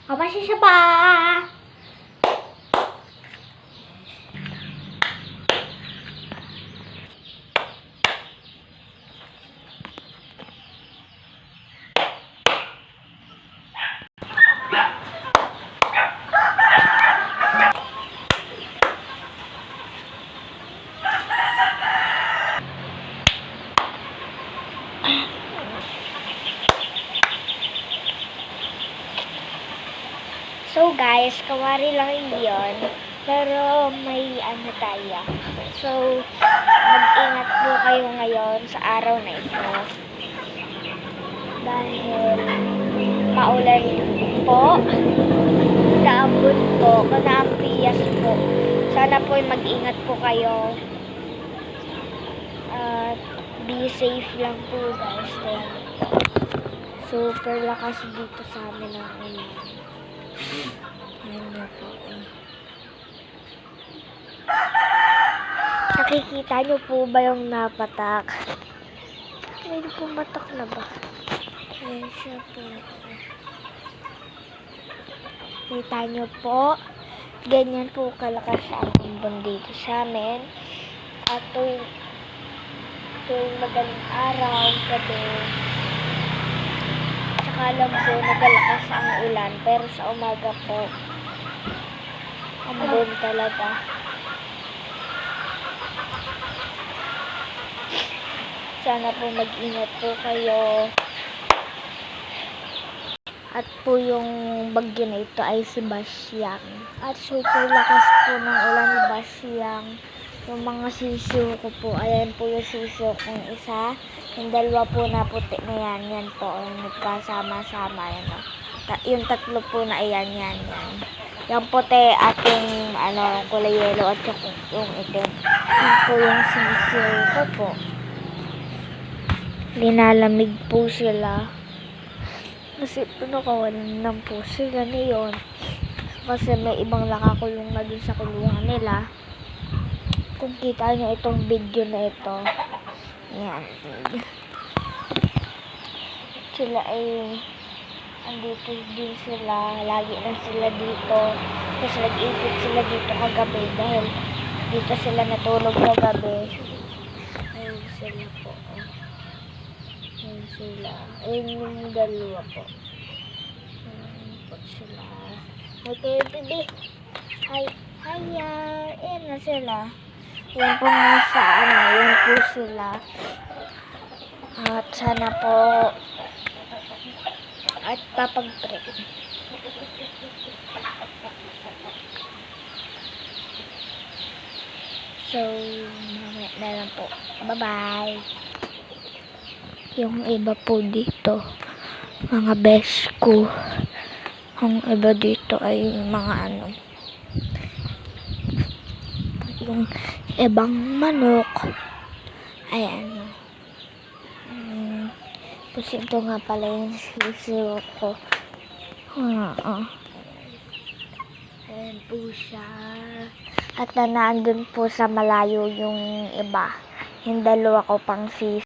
Kapasya pa! So guys, kawari lang yun. Pero may ano tayo. So, mag-ingat po kayo ngayon sa araw na ito. Dahil maulan po. Daambon po. Kanaampias po. Sana po mag-ingat po kayo. At be safe lang po guys. Super lakas dito sa amin ang ulan. Ayan na po. Nakikita nyo po ba yung napatak? May pumatak na ba? Ayan siya po. Kita nyo po. Ganyan po kalakas ang ambon dito sa amin. At tuwing madaling araw, gabi, alam po nagalakas ang ulan, pero sa umaga po ambon talaga. Sana po mag-ingat po kayo. At po yung bagyo na ito ay si Basyang. At super lakas po ng ulan ni Basyang. Yung mga sisiyo ko po, ayan po yung sisiyo kong isa. Yung dalawa po na puti na yan, yan po, yung nagkasama-sama, yan o. Yung tatlo po na ayan, yan. Yung puti at yung, kulay yellow at yung itim. Yan po yung sisiyo ko po. Linalamig po sila. Kasi pinakawalan lang po sila ngayon. Kasi may ibang nakakulong na dun sa kulungan nila. Kung kita nyo itong video na ito, yan, sila ay andito din sila, lagi lang sila dito kasi nag-ikot sila dito kagabi dahil dito sila natulog kagabi. Ayun sila po, ayun sila, ayun yung dalawa po, ayun po sila. Okay baby, hiya, ayun na sila. Yan po nasa yan po sila. At sana po at papag-break. So, mamaya na lang po. Bye-bye. Yung iba po dito, mga best ko. Yung iba dito ay mga yung ibang manok. Ayan. Ito nga pala yung sisiyo ko. Ayan po siya. At nandun po sa malayo yung iba. Yung dalawa ko pang sisiyo.